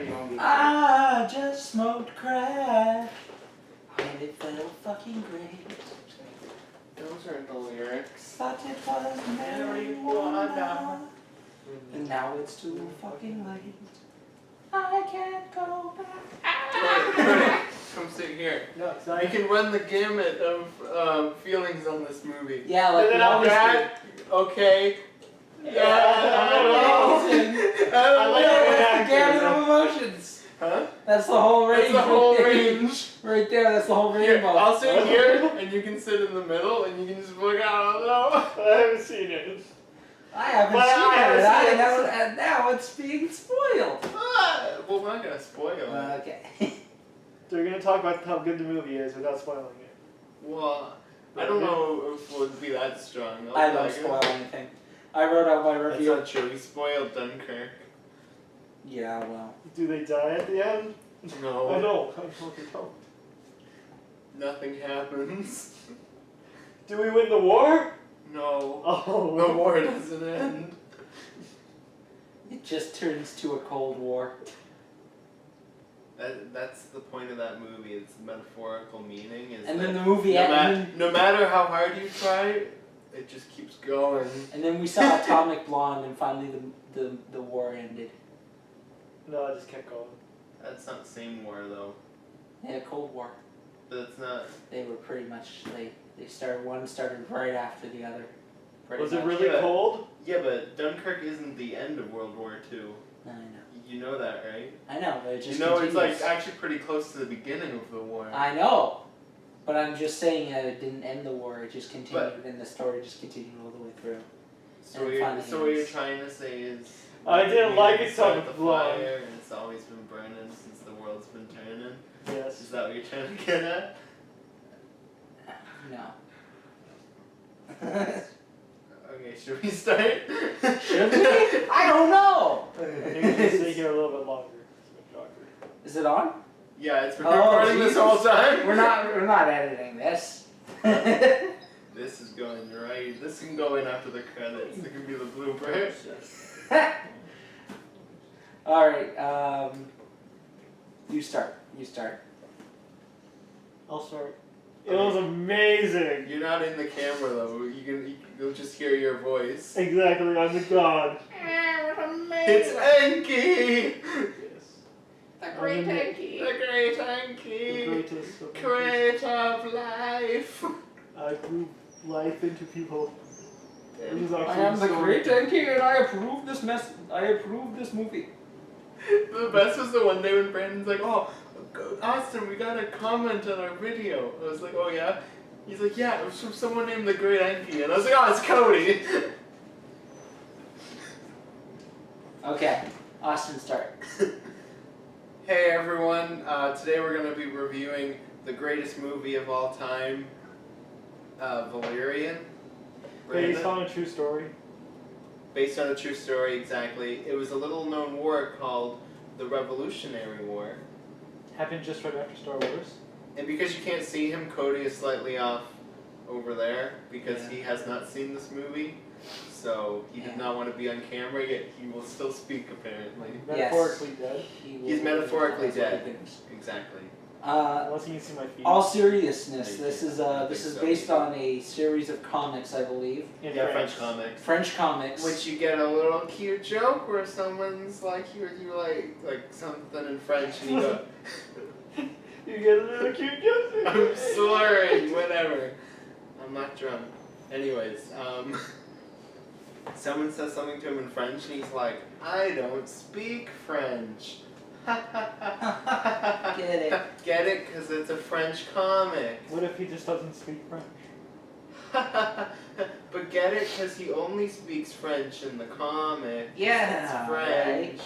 pretty. I just smoked crack, and it felt fucking great. Those aren't the lyrics. Thought it was marijuana, and now it's too fucking late. I can't go back. Come sit here. No, We can run the gamut of feelings on this movie. Yeah, like we always bad, okay. Amazing. I like That's the gamut of emotions. Huh? That's the whole range. That's the whole right there. range. Right there, that's the whole Here, rainbow. I'll sit here, and you can sit in the middle, and you can just look out. I haven't seen it. I haven't But seen I it, haven't seen it. and now it's being spoiled. Well, we're not gonna spoil it. Okay. They're gonna talk about how good the movie is without spoiling it. Well, I don't know if it would be that strong. I don't spoil anything. I wrote out my That's review. not true. We spoiled Dunkirk. Yeah, well. Do they die at the end? No. I know. I know they don't. Nothing happens. Do we win the war? No. Oh. The war doesn't end. It just turns to a Cold War. That's the point of that movie. It's metaphorical meaning. Is And that then the movie no matter how hard you try, it just keeps going. And then we saw Atomic Blonde, and finally the war ended. No, I just kept going. That's not the same war though. Yeah, Cold War. But it's not. They were pretty much one started right after the other. Was it much. really Yeah. cold? Yeah, but Dunkirk isn't the end of World War II. I know. You know that, right? I know, but it just You know, continues. it's like actually pretty close to the beginning of the war. I know, but I'm just saying that it didn't end the war. It just continued, and the story just continued all the way through. So, And what you're trying to say is. I didn't like it, started Atomic the Blonde. fire, and it's always been burning since the world's been turning. Yes. Is that what you're trying to get at? No. Okay, should we start? Should we? I don't know. I think we should stay here a little bit longer. Is it on? Yeah, it's been Oh, recording this Jesus. whole time. We're not editing this. This is going right. This can go in after the credits. It can be the blooper. All right. You start. I'll start. It was amazing. You're not in the camera though. You'll just hear your voice. Exactly, I'm the god. It's Enki. Yes. The great Enki. The great The Enki. greatest of Creator of life. I breathe life into people. It was I actually am the so- great Enki, and I approve this mess. I approve this movie. The best was the one day when Brandon's like, "Oh, Austin, we got a comment on our video." I was like, "Oh yeah." He's like, "Yeah, it was from someone named the Great Enki," and I was like, "Oh, it's Cody." Okay, Austin, start. Hey everyone, today we're going to be reviewing the greatest movie of all time, Valerian. Based on a true story. Based on a true story, exactly. It was a little known war called the Revolutionary War. Happened just right after Star Wars. And because you can't see him, Cody is slightly off over there because he has not seen this movie. So he did not want to be on camera, yet he will still speak apparently. Metaphorically dead. He's metaphorically dead. Exactly. Unless you can see my feet. All seriousness, Thank this you. is I this think is so. based on a series of comics, I believe. In Yeah, French comics. French comics. Which you get a little cute joke where someone's like, you like something in French and you go, You get a little cute joke. I'm slurring, whatever. I'm not drunk. Anyways, someone says something to him in French and he's like, I don't speak French. Get it. Get it? Because it's a French comic. What if he just doesn't speak French? But get it? Because he only speaks French in the comic. Yeah, It's French.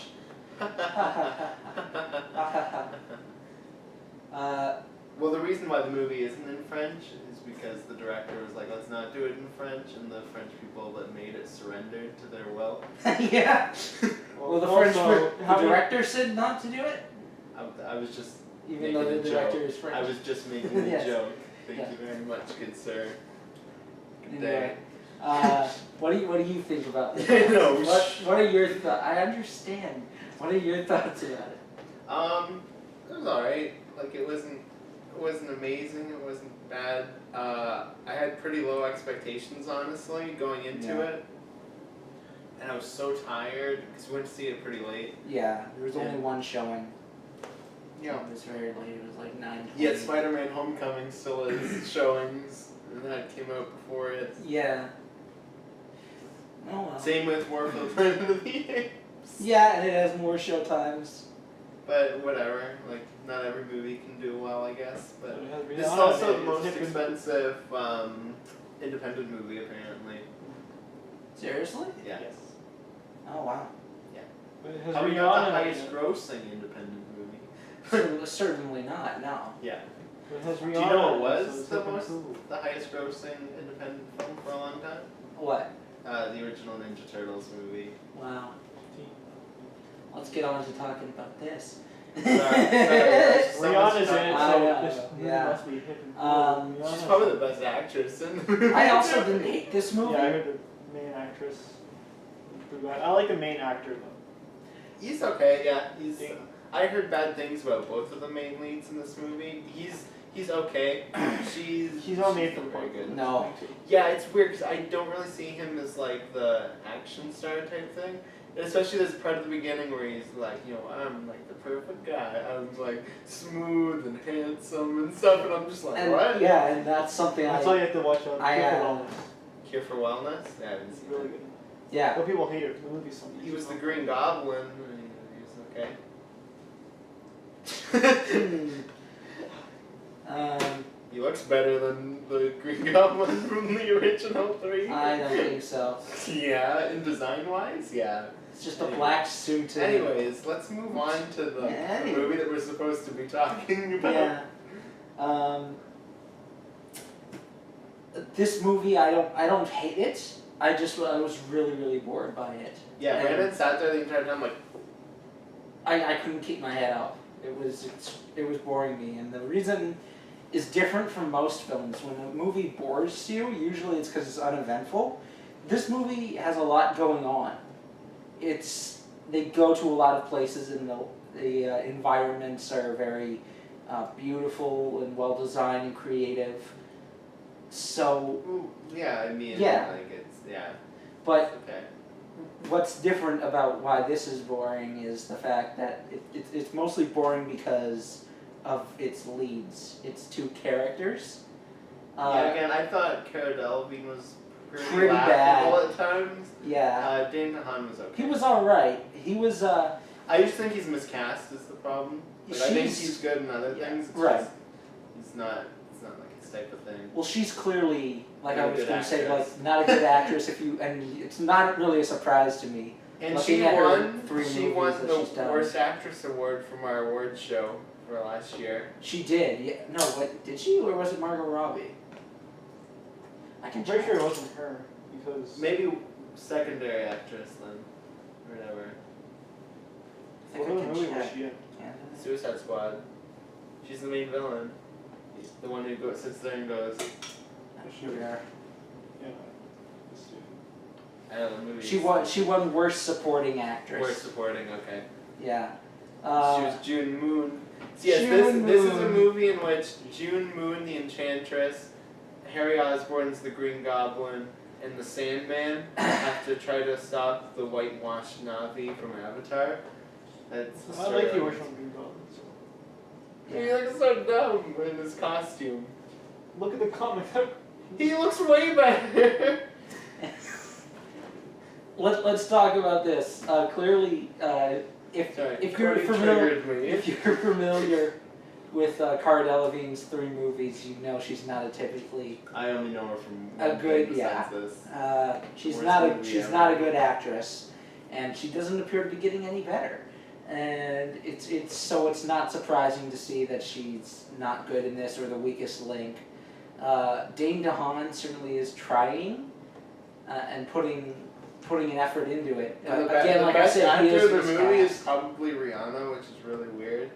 Well, the reason why the movie isn't in French is because the director was like, let's not do it in French, and the French people that made it surrendered to their will. Yeah. Well, the Also, director said not to do it, I was just even making though a the director joke. is French. I was just making a Yes. joke. Thank Yeah. you very much, good sir. Good Anyway, day. what do you think about this? I know. What are your thoughts? I understand. What are your thoughts about it? It was alright. Like it wasn't amazing. It wasn't bad. I had pretty low expectations, honestly, going into it, and I was so tired because we went to see it pretty late. Yeah, there was only one showing. Yeah. It was very late. It was like 9:20. Yet Spider-Man: Homecoming still is showings, and that came out before it. Yeah. Oh well. Same with War for the Planet of the Apes. Yeah, and it has more show times. But whatever, like not every movie can do well, I guess. But So it has this is Rihanna also in the it. most It's hip and- expensive independent movie, apparently. Seriously? Yeah. Yes. Oh wow. But it has Probably not the Rihanna in highest it. grossing independent movie. Certainly not. No. Yeah. But it has Do Rihanna you know in what it, so was it's the hip and most, cool. the highest grossing independent film for a long time? What? The original Ninja Turtles movie. Wow. Let's get on to talking about this. Rihanna's in it, I so know, this movie yeah. must be hip and cool. Um, She's probably the best actress in the movie. I also didn't hate this movie. Yeah, I heard the main actress was pretty bad. I like the main actor though. He's okay, yeah. Yeah. I heard bad things about both of the main leads in this movie. He's okay. She's not made for very porn. good. No. Yeah, it's weird because I don't really see him as like the action star type thing. And especially this part at the beginning where he's like, you know, I'm like the perfect guy. I'm like smooth and handsome and stuff, and I'm just like, And what? yeah, and that's something That's all you have to watch on I, Cure for Wellness. Cure for Wellness? Yeah, I haven't It's seen really it. good. Yeah. But people hate it. The movie's so He was the Green Goblin. He was okay. He looks better than the Green Goblin from the original 3. I don't think so. Yeah, in design-wise, yeah. It's just a black suit. And Anyways, let's move on to the movie that we're supposed to be talking about. Yeah. This movie, I don't hate it. I was really bored by it. Yeah, And Brandon sat there the entire time like, I couldn't keep my head up. It was boring me, and the reason is different from most films. When a movie bores you, usually it's because it's uneventful. This movie has a lot going on. They go to a lot of places, and the environments are very beautiful and well designed and creative. So yeah, I mean, Yeah. like it's, yeah, but okay. what's different about why this is boring is the fact that it's mostly boring because of its leads. It's two characters. Yeah, again, I thought Cara Delevingne was Pretty laughable bad. at times. Yeah. Dane DeHaan was okay. He was alright. He was, I just think he's miscast is the problem. But I think he's good in other things. It's Right. just, it's not like his type of thing. well, she's clearly, like Not I a was good going to say, actress. like, not a good actress and it's not really a surprise to me. And Looking she at her won. 3 She movies won that the she's done. worst actress award from our awards show for last year. She did. Yeah. No, what, did she, or was it Margot Robbie? I can I'm pretty check. sure it wasn't her because Maybe secondary actress then, or whatever. I think what I other can movie was check. she in? Yeah. Suicide Squad. She's the main villain. The one who sits there and goes, Here we are. Yeah. Let's see. I don't know, the movie. She won worst supporting actress. Worst supporting, okay. Yeah. She was June Moon. So yes, June this is a Moon. movie in which June Moon, the Enchantress, Harry Osborn's the Green Goblin, and the Sandman have to try to stop the whitewashed Na'vi from Avatar. That's the I story like of the it. original Green Goblin. So. He looks so dumb in his costume. Look at the comic. He looks way better. Let's talk about this. Clearly, if Sorry, if you're Cody familiar triggered me. if you're familiar with Cara Delevingne's 3 movies, you know she's not a typically I only know her from A one good- thing yeah. besides this. she's Worst not a movie she's ever. not a good actress, and she doesn't appear to be getting any better. And it's not surprising to see that she's not good in this or the weakest link. Dane DeHaan certainly is trying and putting an effort into it. And Again, the like I best said, he actor is in the movie miscast. is probably Rihanna, which is really weird.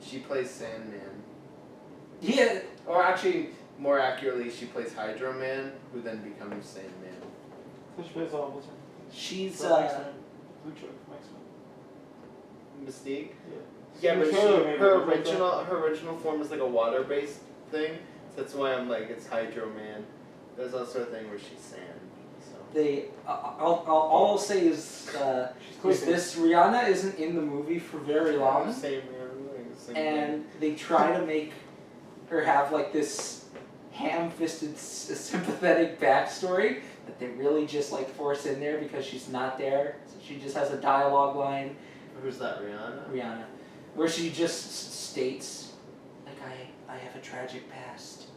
She plays Sandman. Yeah, Or actually, more accurately, she plays Hydro Man, who then becomes Sandman. Which plays what's her? she's From X-Men. Blue Truck from X-Men. Mystique? Yeah. Yeah, but Trailer maybe her was like that. original form is like a water-based thing. So that's why I'm like, it's Hydro Man. There's also a thing where she's sand. So. They, all I'll say is this Rihanna isn't in the movie for very long, Same and they try to make her have like this ham-fisted, sympathetic backstory that they really just like force in there because she's not there. So she just has a dialogue line. Who's that, Rihanna? Rihanna, where she just states, like, I have a tragic past.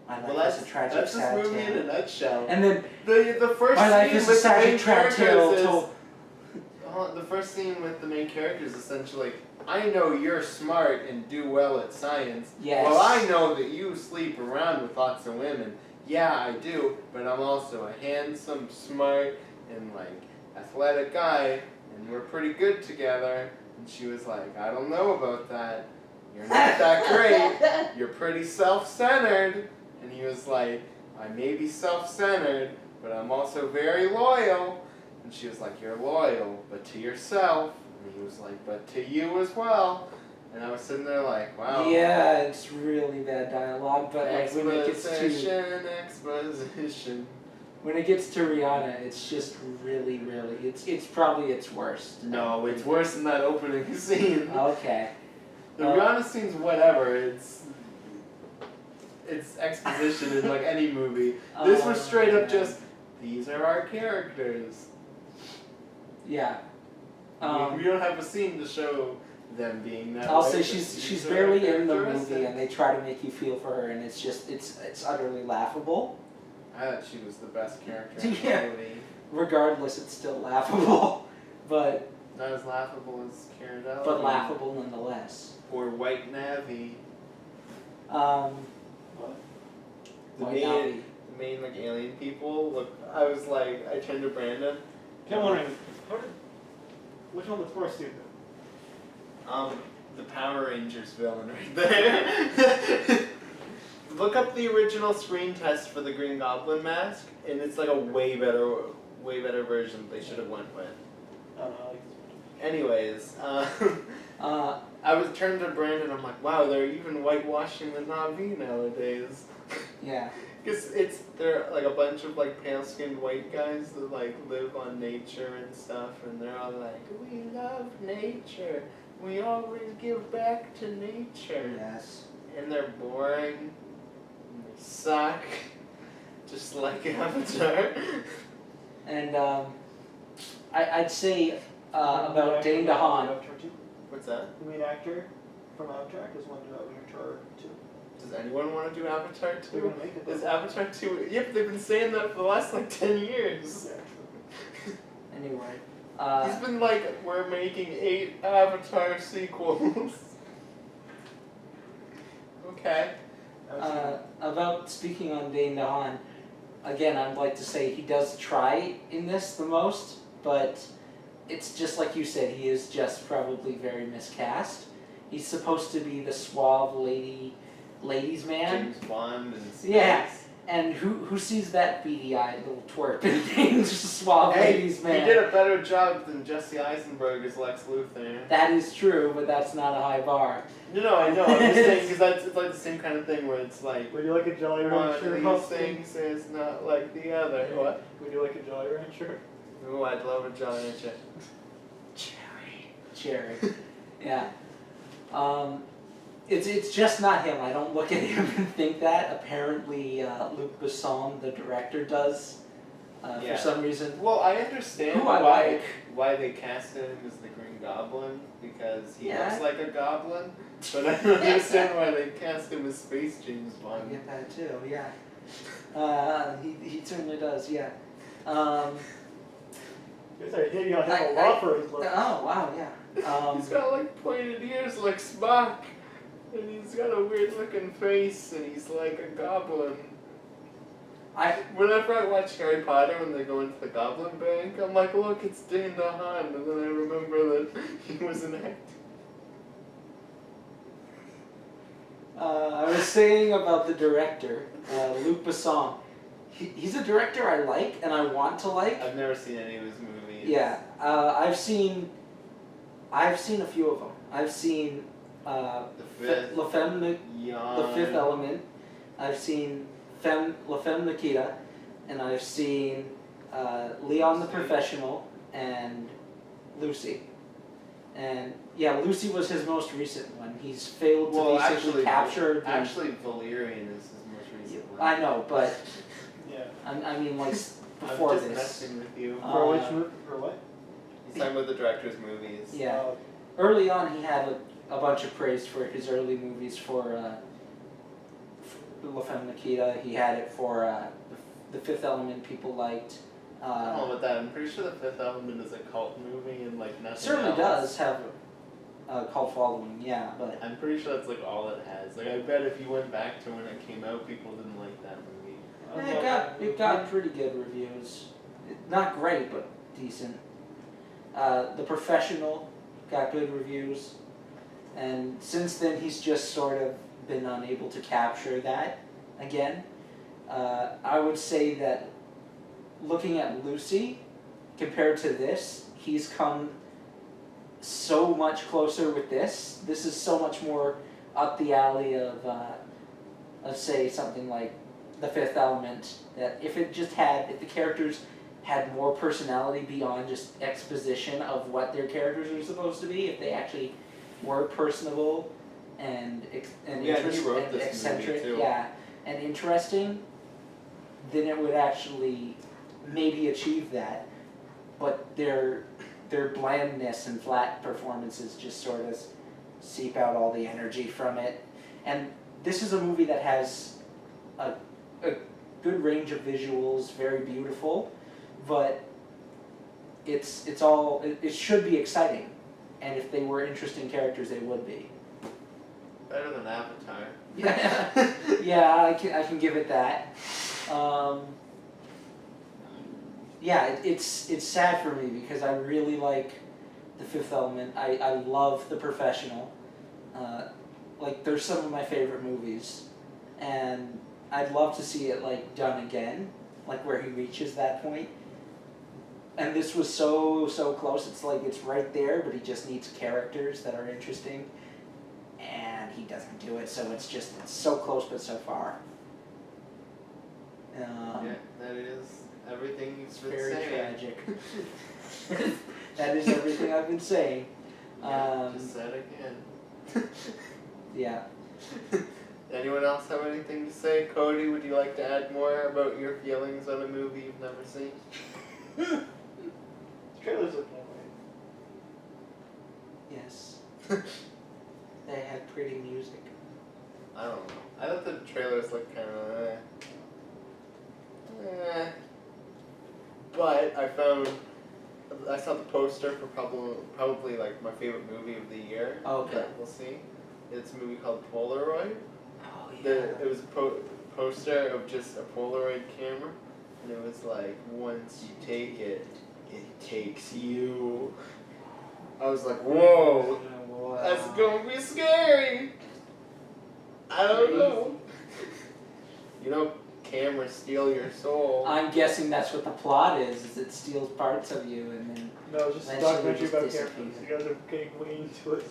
My life is a tragic, that's sad this movie tale. in a nutshell. And then The first my life scene is a with the main tragic trap tale characters is told. the first scene with the main characters is essentially, I know you're smart and do well at science. Yes. Well, I know that you sleep around with lots of women. Yeah, I do, but I'm also a handsome, smart, and like athletic guy, and we're pretty good together. And she was like, I don't know about that. You're not that great. You're pretty self-centered. And he was like, I may be self-centered, but I'm also very loyal. And she was like, you're loyal, but to yourself. And he was like, but to you as well. And I was sitting there like, wow. Yeah, it's really bad dialogue, but like when it gets to exposition. when it gets to Rihanna, it's just really, it's probably its worst. No, it's worse than that opening scene. Okay. The Rihanna scene's whatever. It's exposition in like any movie. This was straight up just, these are our characters. Yeah. We don't have a scene to show them being that I'll way, say but she's these are barely our in the characteristics. movie, and they try to make you feel for her, and it's just it's utterly laughable. I thought she was the best character in Yeah. the movie. Regardless, it's still laughable, but Not as laughable as Karen Dalloway. but laughable nonetheless. Or White Navy. Um, The White main, Navy. the main like alien people. Look, I was like, I turned to Brandon. I'm wondering, which one looks more stupid? The Power Rangers villain right there. Look up the original screen test for the Green Goblin mask, and it's like a way better version they should have went with. I don't know, I like this Anyways, I was turned to Brandon. I'm like, wow, they're even whitewashing the Na'vi nowadays. Yeah. Because they're like a bunch of like pale-skinned white guys that like live on nature and stuff, and they're all like, we love nature. We always give back to nature. Yes. And they're boring. And they suck. Just like Avatar. And I'd say one. about Dane DeHaan. Avatar 2. What's that? The main actor from Avatar does want to do Avatar 2. Does anyone want to do Avatar They're 2? gonna make it. Is Avatar 2... Yep, they've been saying that for the last like 10 years. Yeah, Anyway. He's been like, we're making 8 Avatar sequels. Okay. About speaking on Dane DeHaan, again, I'd like to say he does try in this the most, but it's just like you said, he is just probably very miscast. He's supposed to be the suave ladies man. James Bond and space. Yeah. And who sees that beady-eyed little twerp and things, just a suave Hey, ladies man? he did a better job than Jesse Eisenberg as Lex Luthor. That is true, but that's not a high bar. No, I know. I'm just saying because it's like the same kind of thing where it's like Would you like a Jolly one Rancher? of these Husband? things is not like the other. What? Would you like a Jolly Rancher? Ooh, I'd love a Jolly Rancher. Cherry. Yeah. It's just not him. I don't look at him and think that. Apparently, Luc Besson, the director, does Yeah. for some reason. Well, I understand Who I like. why they casted him as the Green Goblin because he Yeah. looks like a goblin, but I don't understand why they cast him as Space James I Bond. get that too. Yeah. He certainly does. Yeah. You guys are hitting on him I- a lot for his Oh look. wow. Yeah. He's got like pointed ears like Spock, and he's got a weird looking face, and he's like a goblin. Whenever I watch Harry Potter when they go into the Goblin Bank, I'm like, look, it's Dane DeHaan, and then I remember that he was an actor. I was saying about the director, Luc Besson. He's a director I like and I want to like. I've never seen any of his movies. Yeah, I've seen a few of them. I've seen The Fifth. La Femme, The Yawn. Fifth Element. I've seen La Femme Nikita, and I've seen Leon the Lucy. Professional and Lucy. And yeah, Lucy was his most recent one. He's failed to basically capture the... Actually, Valerian is his most recent one. I know, but Yeah. I mean, like, before I'm just this. messing with you. For which movie? For what? He's talking about the director's movies. Yeah. Early on, he had a bunch of praise for his early movies for La Femme Nikita. He had it for The Fifth Element, people liked. I don't know about that. I'm pretty sure The Fifth Element is a cult movie and like nothing Certainly else. does have a cult following, yeah, but I'm pretty sure that's like all it has. Like I bet if you went back to when it came out, people didn't like that movie. it got pretty good reviews. Not great, but decent. The Professional got good reviews, and since then he's just sort of been unable to capture that again. I would say that looking at Lucy compared to this, he's come so much closer with this. This is so much more up the alley of say something like The Fifth Element, that if the characters had more personality beyond just exposition of what their characters are supposed to be, if they actually were personable and He wrote this eccentric, movie too. yeah, and interesting, then it would actually maybe achieve that. But their blandness and flat performances just sort of seep out all the energy from it. And this is a movie that has a good range of visuals, very beautiful, but it should be exciting. And if they were interesting characters, they would be. Better than Avatar. Yeah, yeah, I can give it that. Yeah, it's sad for me because I really like The Fifth Element. I love The Professional. Like, they're some of my favorite movies, and I'd love to see it like done again, like where he reaches that point. And this was so close. It's like it's right there, but he just needs characters that are interesting, and he doesn't do it. So it's so close but so far. Yeah, that is everything you've been Very saying. tragic. That is everything I've been saying. Yeah, just said again. Yeah. Anyone else have anything to say? Cody, would you like to add more about your feelings on a movie you've never seen? Trailers look that way. Yes. They have pretty music. I don't know. I thought the trailers looked kind of But I saw the poster for probably like my favorite movie of the year. Okay. That we'll see. It's a movie called Polaroid. Oh yeah. It was a poster of just a Polaroid camera, and it was like, once you take it, it takes you. I was like, whoa, that's gonna be scary. I don't know. You know, cameras steal your soul. I'm guessing that's what the plot is it steals parts of you and then... No, just a Eventually documentary just about disappear. cameras. You guys are getting way into it.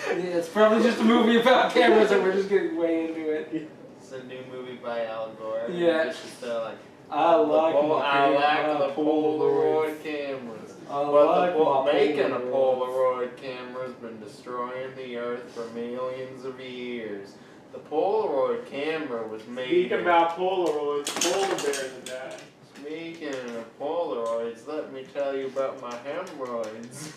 Yeah, it's probably just a movie about cameras and we're just getting way into it. It's a new movie by Al Gore. and Yeah. It's just like, I like I like the Polaroid cameras. But making a Polaroid camera's been destroying the earth for millions of years. The Polaroid camera was made... Speaking about Polaroids, polar bears are dying. Speaking of Polaroids, let me tell you about my hemorrhoids.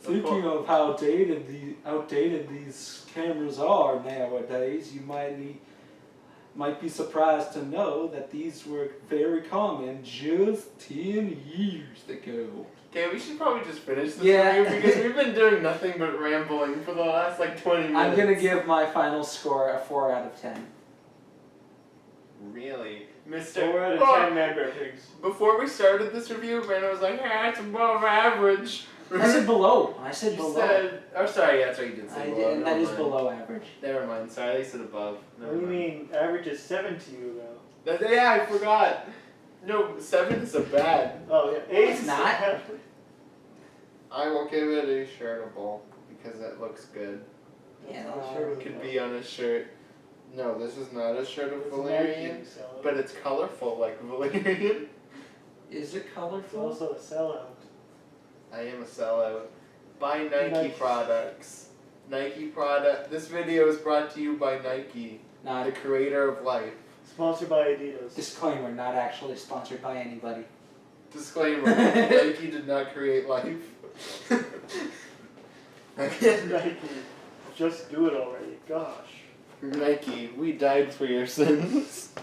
Thinking of how outdated these cameras are nowadays, you might be surprised to know that these were very common just 10 years ago. Okay, we should probably just finish this Yeah. review because we've been doing nothing but rambling for the last like 20 minutes. I'm gonna give my final score a 4 out of 10. Really? Mr. 4 out of Oh, 10 Magpie pigs. Before we started this review, Brandon was like, "Yeah, it's above average." I said below. I said You below. said, oh, sorry, yeah, that's right, you did say I below. did, and that Never is mind. below average. Never mind, sorry, I said above. What do you mean? Average is 7 to you, though. Yeah, I forgot. No, 7 is a bad. Oh yeah, 8 It's not. I will give it a shirtable because it looks good. Yeah, Not no, sure It could be on a shirt. No, this is not a shirt of It's Valerian, Nike, so but it's colorful like Valerian. Is it it's colorful? also a sellout. I am a sellout. Buy Nike Nike. products. Nike product. This video is brought to you by Nike, the Not creator of life. Sponsored by Adidas. disclaimer. Not actually sponsored by anybody. Disclaimer: Nike did not create life. Nike. Just do it already. Gosh. Nike, we died for your sins.